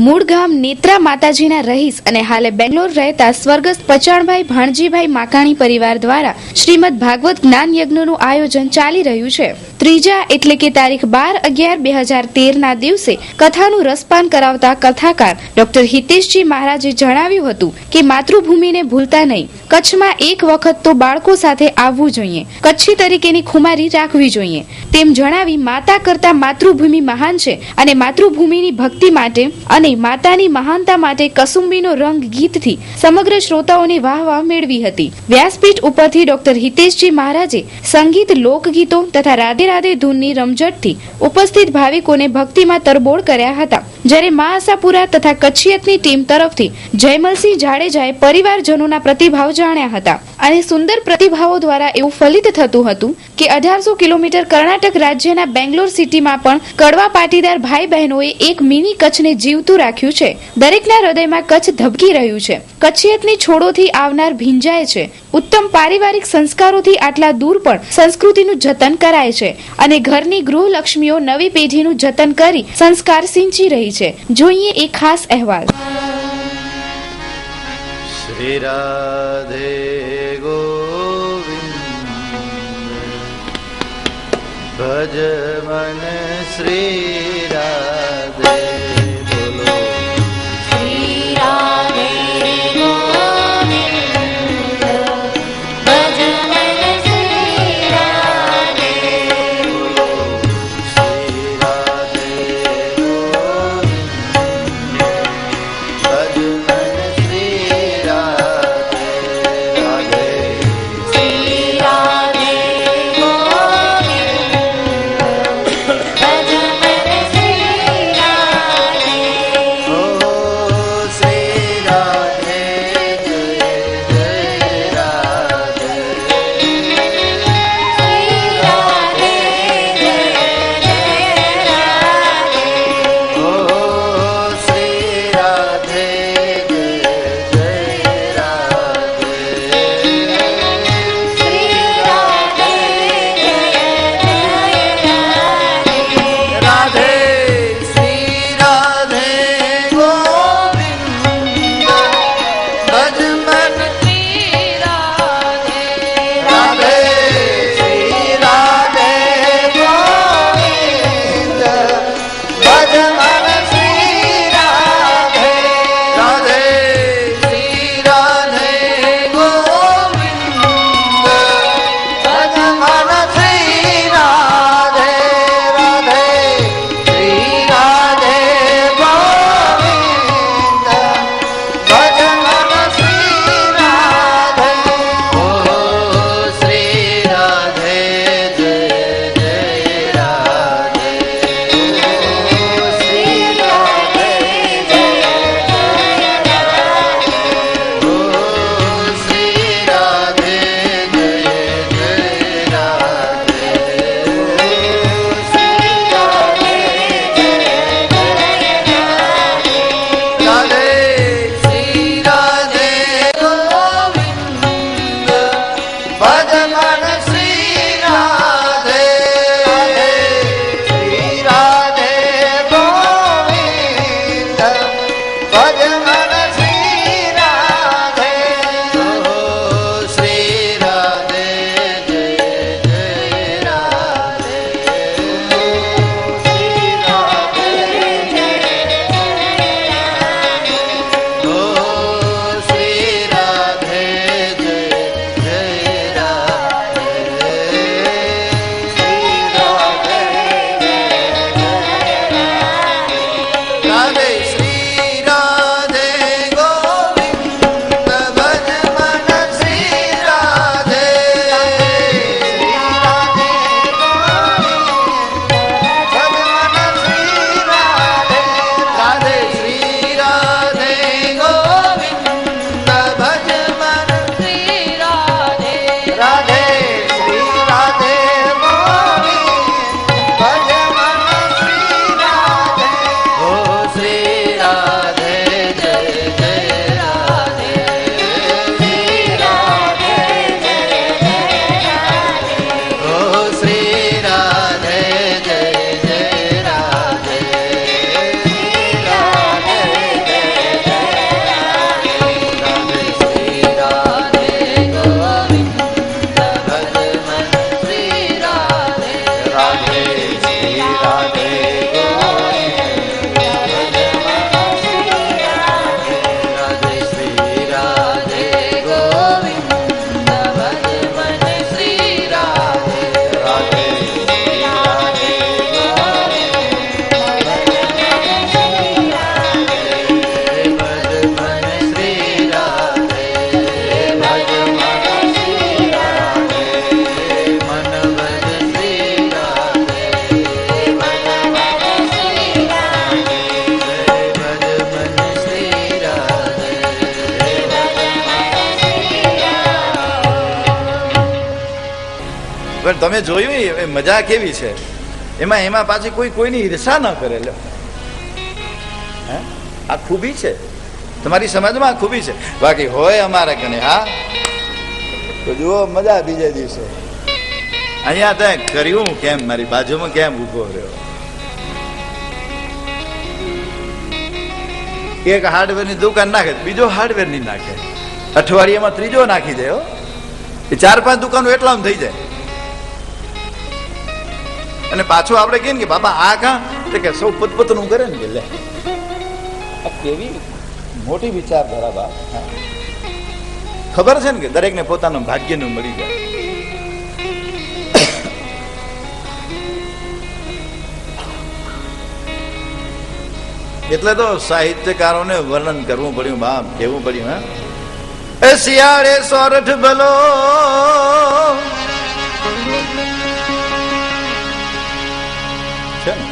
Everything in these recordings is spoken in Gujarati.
મૂળ ગામ નેત્રા માતાજીના રહીશ અને હાલે બેંગ્લોર રહેતા સ્વર્ગસ્થ પચાણભાઈ ભાણજીભાઈ માકાણી પરિવાર દ્વારા શ્રીમદ ભાગવત જ્ઞાન યજ્ઞનું આયોજન ચાલી રહ્યું છે। ત્રીજા એટલે કે તારીખ 12/11/2013 ના દિવસે કથાનું રસપાન કરાવતા કથાકાર ડોક્ટર હિતેશજી મહારાજે જણાવ્યું હતું કે માતૃભૂમિને ભૂલતા નહીં, કચ્છમાં એક વખત તો બાળકો સાથે આવવું જોઈએ, કચ્છી તરીકેની ખુમારી રાખવી જોઈએ તેમ જણાવી માતા કરતા માતૃભૂમિ મહાન છે અને માતૃભૂમિની ભક્તિ માટે અને માતાની મહાનતા માટે કસુંબીનો રંગ ગીતથી સમગ્ર શ્રોતાઓની વાહવાહ મેળવી હતી। વ્યાસપીઠ ઉપરથી ડોક્ટર હિતેશજી મહારાજે સંગીત, લોકગીતો તથા રાધે રાધે ધૂનની રમઝટથી ઉપસ્થિત ભાવિકોને ભક્તિમાં તરબોળ કર્યા હતા। જ્યારે મા આશાપુરા તથા કચ્છિયતની ટીમ તરફથી જયમલસિંહ જાડેજાએ પરિવારજનોના પ્રતિભાવ જાણ્યા હતા અને સુંદર પ્રતિભાવો દ્વારા એવું ફલિત થતું હતું કે 1800 કિલોમીટર કર્ણાટક રાજ્યના બેંગ્લોર સિટીમાં પણ કડવા પાટીદાર ભાઈ બહેનોએ એક મિની કચ્છને જીવતું રાખ્યું છે। દરેકના હૃદયમાં કચ્છ ધબકી રહ્યું છે, કચ્છિયતની છોડોથી આવનાર ભીંજાય છે, ઉત્તમ પારિવારિક સંસ્કારોથી આટલા દૂર પણ સંસ્કૃતિનું જતન કરાય છે અને ઘરની ગૃહલક્ષ્મીઓ નવી પેઢીનું જતન કરી સંસ્કાર સિંચી રહી છે। જોઈએ એક ખાસ અહેવાલ। શ્રી રાધે ગોવિંદ ભજ મન શ્રી રાધે બોલો શ્રી રાધે ગોવિંદ ભજ મન શ્રી રાધે બોલો શ્રી રાધે ગોવિંદ ભજ મન શ્રી રાધે રાધે શ્રી રાધે ગોવિંદ ભજ મન શ્રી રાધે પણ તમે જોયું એ મજા કેવી છે, એમાં પાછી કોઈની ઈર્ષા ન કરે. લો આ ખૂબી છે તમારી સમાજમાં, આ ખૂબી છે. બાકી હોય અમારે કને હા તો જુઓ મજા બીજે દિવસે. અહીંયા ત્યાં કર્યું કેમ, મારી બાજુમાં કેમ ઉભો રહ્યો. એક હાર્ડવેરની દુકાન નાખે, બીજો હાર્ડવેર ની નાખે, અઠવાડિયામાં ત્રીજો નાખી દે. એ 4-5 દુકાનો એટલામાં થઈ જાય. અને પાછું આપણે કહીએ ને કે બાબા આ કાં, તો કે સૌ પોતપોતાનું કરે ને કે લે. આ કેવી મોટી વિચારધારા બાપ. ખબર છે ને કે દરેકને પોતાનું ભાગ્યનું મળી જાય. એટલે તો સાહિત્યકારોને વર્ણન કરવું પડ્યું બાપ, કેવું પડ્યું. હા એ શિયાળે સોરઠ ભલો છે ને.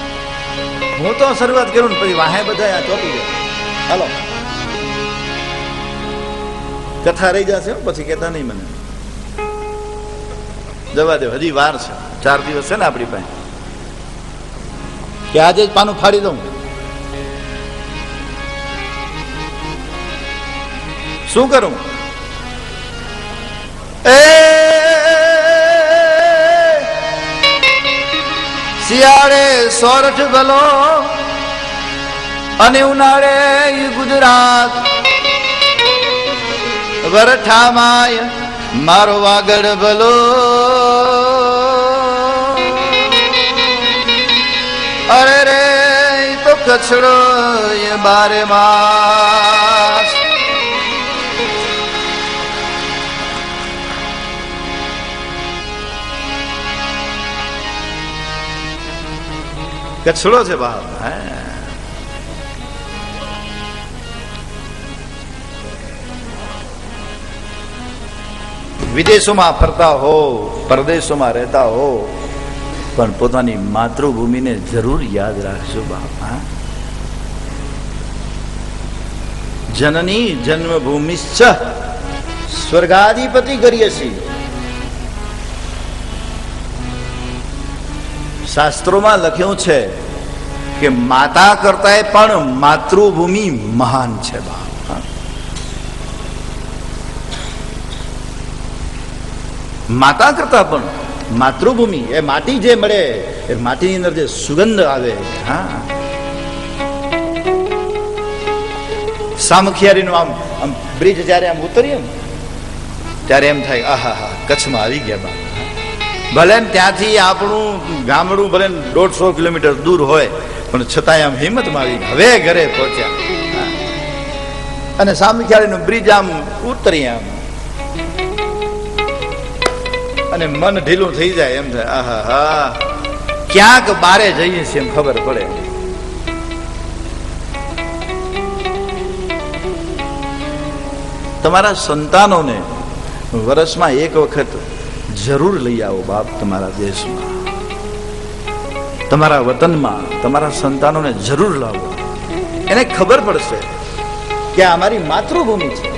હું તો શરૂઆત કરું ને પછી વાહે બધા આ ચોટી જાય. હાલો કથા રહી જશે પછી કેતા નહીં મને. જવા દે, હજી વાર છે, 4 દિવસ છે ને આપણી પાસે. કે આજે જ પાનું ફાડી દઉં, શું કરું? એ શિયાળે સોરઠ ભલો અને ઉનાળે ગુજરાત, વરઠામાય મારો વાગડ ભલો. અરે રે તો કચડો એ 12 માસ. કચડો છે બાપ. વિદેશોમાં ફરતા હો, પરદેશોમાં રહેતા હો, પણ પોતાની માતૃભૂમિને જરૂર યાદ રાખજો બાપ. જનની જન્મભૂમિશ્ચ સ્વર્ગાધિપતિ ગરીયસી. શાસ્ત્રોમાં લખ્યું છે કે માતા કરતા પણ માતૃભૂમિ મહાન છે બાપ. માતા કરતા પણ માતૃભૂમિ, એ માટી જે મળે, એ માટીની અંદર જે સુગંધ આવે. હા સામખિયારીનો આમ બ્રિજ જયારે આમ ઉતરીએ ને ત્યારે એમ થાય આહા હા કચ્છમાં આવી ગયા બાપ. ભલે ત્યાંથી આપણું ગામડું ભલે 150 કિલોમીટર દૂર હોય, પણ છતાંય આમ હિંમતમાં આવી હવે ઘરે પહોંચ્યા. અને સામખિયારીનો બ્રિજ આમ ઉતરી આમ, અને મન ઢીલું થઈ જાય. એમ થાય આહા હા ક્યાંક બારે જઈએ છીએ એમ ખબર પડે. તમારા સંતાનોને વર્ષમાં એક વખત જરૂર લઈ આવો બાપ. તમારા દેશમાં, તમારા વતનમાં તમારા સંતાનોને જરૂર લાવો. એને ખબર પડશે કે અમારી માતૃભૂમિ છે.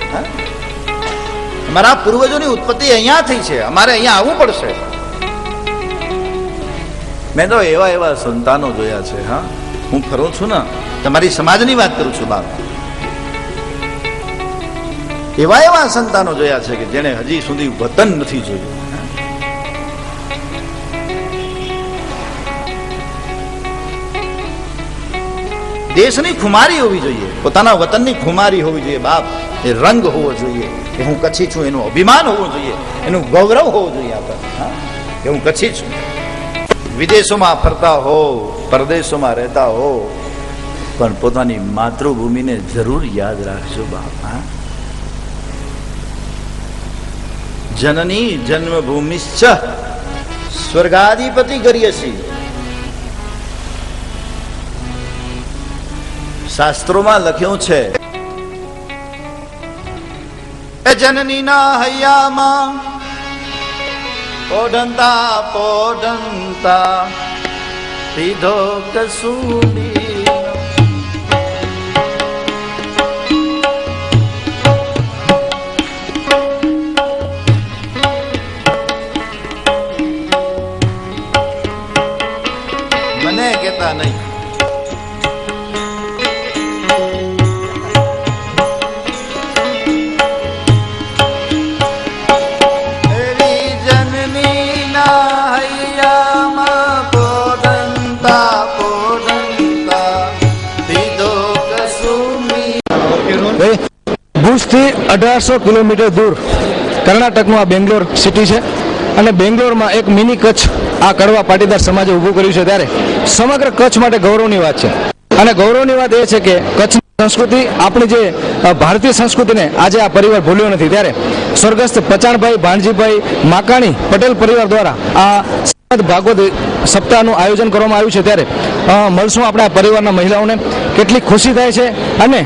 અમારા પૂર્વજોની ઉત્પત્તિ અહીંયા થઈ છે, અમારે અહીંયા આવવું પડશે. મેં તો એવા સંતાનો જોયા છે. હા હું ફરું છું ને, તમારી સમાજની વાત કરું છું બાપ. એવા સંતાનો જોયા છે કે જેને હજી સુધી વતન નથી જોયું. દેશની ખુમારી હોવી જોઈએ, પોતાના વતનની ખુમારી હોવી જોઈએ બાપ. એ રંગ હોવો જોઈએ કે હું કચ્છી છું, એનું અભિમાન હોવું જોઈએ, એનું ગૌરવ હોવું જોઈએ આપણે કે હું કચ્છી છું. વિદેશોમાં ફરતા હો, પરદેશોમાં રહેતા હો, પણ પોતાની માતૃભૂમિને જરૂર યાદ રાખજો બાપ. જનની જન્મભૂમિશ્ચ સ્વર્ગાધિપતિ ગરીયસી. શાસ્ત્રોમાં લખ્યું છે એ જનનીના હૈયામાં પોઢંતા પોઢંતા પીધો કસૂરી. ભૂલતા નહીં. એવી જનનીના હૈયામાં પોઢંતા પોઢંતા દીધો કસુમી. ભુજથી 1800 કિલોમીટર દૂર કર્ણાટકનું આ બેંગ્લોર સિટી છે અને બેંગ્લોરમાં એક મિની કચ્છ આ કડવા પાટીદાર સમાજે ઊભું કર્યું છે ત્યારે સમગ્ર કચ્છ માટે ગૌરવની વાત છે. અને ગૌરવની વાત એ છે કે કચ્છની સંસ્કૃતિ, આપણી જે ભારતીય સંસ્કૃતિને આજે આ પરિવાર ભૂલ્યો નથી. ત્યારે સ્વર્ગસ્થ પચાણભાઈ ભાણજીભાઈ માકાણી પટેલ પરિવાર દ્વારા આ શ્રીમદ ભાગવત સપ્તાહનું આયોજન કરવામાં આવ્યું છે. ત્યારે મળશું આપણે આ પરિવારના મહિલાઓને, કેટલી ખુશી થાય છે અને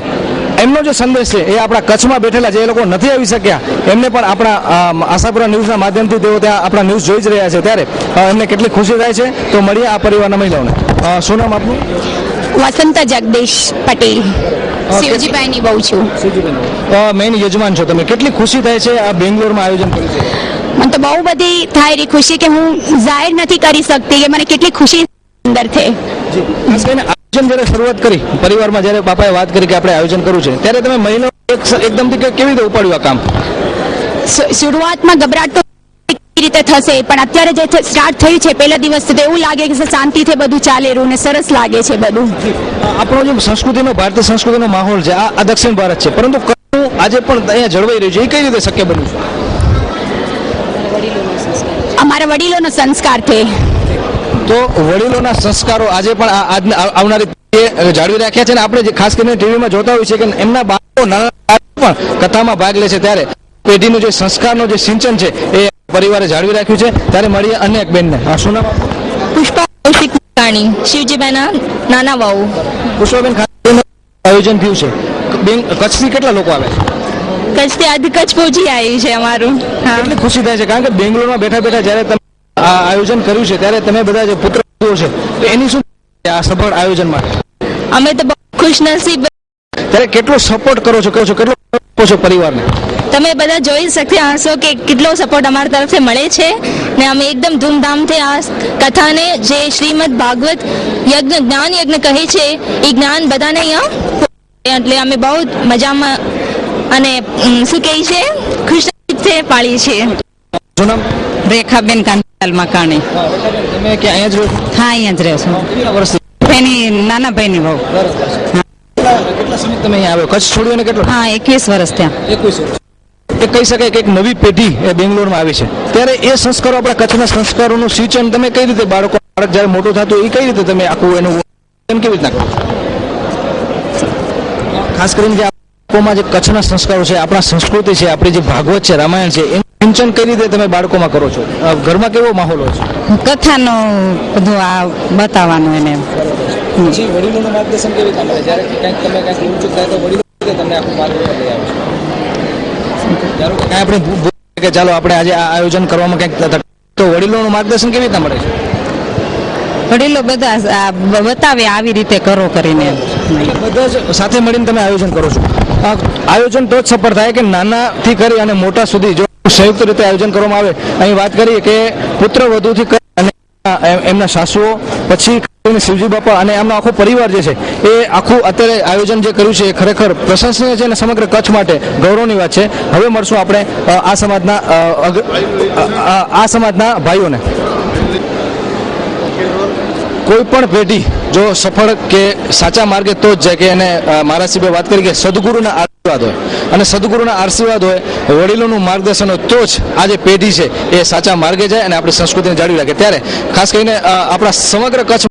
એમનો જે સંદેશ છે એ આપણા કચ્છમાં બેઠેલા જે લોકો નથી આવી શક્યા એમને પણ આપણા આશાપુરા ન્યૂઝના માધ્યમથી તેઓ ત્યાં આપણા ન્યૂઝ જોઈ જ રહ્યા છે. ત્યારે એમને કેટલી ખુશી થાય છે તો મળીએ આ પરિવારના મહિલાઓને. શું નામ આપનું? વસંત જગદીશ પટેલ, શિવજીભાઈની બહુ છું. મેઇન યજમાન છો તમે. કેટલી ખુશી થાય છે આ બેંગ્લોરમાં આયોજન કર્યું છે? મને તો બહુ બધી થાય રહી ખુશી કે હું જાહેર નથી કરી શકતી કે મને કેટલી ખુશી અંદર છે. ખાસ કરીને આયોજન જ્યારે શરૂઆત કરી પરિવારમાં, જ્યારે બાપાએ વાત કરી કે આપણે આયોજન કરવું છે, ત્યારે તમે મહિલાઓ એકદમથી કેવી રીતે ઉપાડ્યું આ કામ? શરૂઆતમાં ગભરાટ તો કેવી રીતે થશે, પણ અત્યારે જે સ્ટાર્ટ થયું છે પહેલા દિવસથી તો એવું લાગે કે શાંતિથી બધું ચાલેલું ને સરસ લાગે છે બધું. આપણો જે સંસ્કૃતિનો, ભારતીય સંસ્કૃતિનો માહોલ છે આ દક્ષિણ ભારત છે, પરંતુ કચ્છનું આજે પણ અહીંયા જળવાઈ રહ્યું છે, એ કઈ રીતે શક્ય બન્યું છે? અમારા વડીલોનો સંસ્કાર છે. તો વડીલોના સંસ્કારો આજે પણ આવનારી પેઢીએ જાળવી રાખ્યા છે. અને આપણે જે ખાસ કરીને ટીવીમાં જોતા હોઈએ છીએ કે એમના બાળકો નાના બાળકો પણ કથામાં ભાગ લે છે. ત્યારે પેઢીનું જે સંસ્કારનું જે સિંચન છે એ પરિવારે જાળવી રાખ્યું છે. ત્યારે મળીએ અન્ય એક બેનને. શું નામ? પુષ્પા કૌશિક મકાણી, શિવજીભાઈના નાના વહુ. પુષ્પાબેન, ખાસ કરીને આયોજન થયું છે, બેન કચ્છથી કેટલા લોકો આવે છે? કચ્છથી આધી કચ્છ પહોંચી આવી છે અમારું. હા, કેટલી ખુશી થાય છે, કારણ કે બેંગ્લોરમાં બેઠા બેઠા જ્યારે તમે આ આયોજન કર્યું છે ત્યારે તમે બધા જે પુત્ર છે તો એની શું આ સફળ આયોજન માટે? અમે તો બહુ ખુશનસીબ. ત્યારે કેટલો સપોર્ટ કરો છો, કેટલો આપો છો પરિવારને? તમે બધા જોઈ શકતા હશો કે કેટલો સપોર્ટ અમારા તરફથી મળે છે ને અમે એકદમ ધૂમધામથી આ કથાને, જે શ્રીમદ ભાગવત યજ્ઞ, જ્ઞાન યજ્ઞ કહે છે, એ જ્ઞાન બધાને અહીંયા, એટલે અમે બહુ મજામાં અને શું કહે છે ખુશનસીબથી પાળીએ છીએ. શું નામ? રેખાબેન કાંતાલાલ મકાણી. તમે કે અહીંયા જ રહો છો? હા, અહીંયા જ રહે છું. કેટલા વર્ષથી? એની નાના ભાઈની બહુ. કેટલા સમય તમે અહીંયા આવ્યો? કચ્છ છોડ્યો ને કેટલો? હા, 21 વર્ષ ત્યાં. 21 વર્ષ. એ કહી શકાય કે એક નવી પેઢી એ બેંગ્લોરમાં આવી છે. ત્યારે એ સંસ્કારો, આપણા કચ્છના સંસ્કારોનું સિંચન તમે કઈ રીતે બાળક જ્યારે મોટું થતું એ કઈ રીતે તમે આખું એનું કેવી રીતના કરો? ખાસ કરીને જે બાળકોમાં જે કચ્છના સંસ્કારો છે, આપણા સંસ્કૃતિ છે, આપણી જે ભાગવત છે, રામાયણ છે, એનું સિંચન કઈ રીતે તમે બાળકોમાં કરો છો? ઘરમાં કેવો માહોલ હોય છે? કથાનો બધું આ બતાવવાનું એને. પછી વડીલોનું માર્ગદર્શન કેવી રીતે મળે? જ્યારે કંઈક તમે કંઈક ઊંચું થાય તો વડીલો તમને આખું માર્ગદર્શન લઈ આવે છે. ધારો કે કાંઈ આપણે કે ચાલો આપણે આજે આ આયોજન કરવામાં કંઈક તો વડીલોનું માર્ગદર્શન કેવી રીતે મળે છે? વડીલો બધા આ બતાવે આવી રીતે કરો કરીને. બધા જ સાથે મળીને તમે આયોજન કરો છો. આ આયોજન તો જ સફળ થાય કે નાનાથી કરી અને મોટા સુધી જો સંયુક્ત રીતે આયોજન કરવામાં આવે. અહીં વાત કરીએ કે પુત્ર વધુથી કરી અને એમના સાસુઓ, પછી શિવજી બાપા અને એમનો આખો પરિવાર જે છે એ આખું અત્યારે આયોજન જે કર્યું છે એ ખરેખર પ્રશંસનીય છે અને સમગ્ર કચ્છ માટે ગૌરવની વાત છે. હવે મળશું આપણે આ સમાજના ભાઈઓને. કોઈ પણ પેઢી જો સફળ કે સાચા માર્ગે તો જ જાય કે એને મારા સિવાય વાત કરી કે સદગુરુના આશીર્વાદ હોય, અને સદગુરુના આશીર્વાદ હોય, વડીલોનું માર્ગદર્શન હોય તો જ આ જે પેઢી છે એ સાચા માર્ગે જાય અને આપણી સંસ્કૃતિને જાળવી રાખે. ત્યારે ખાસ કરીને આપણા સમગ્ર કચ્છ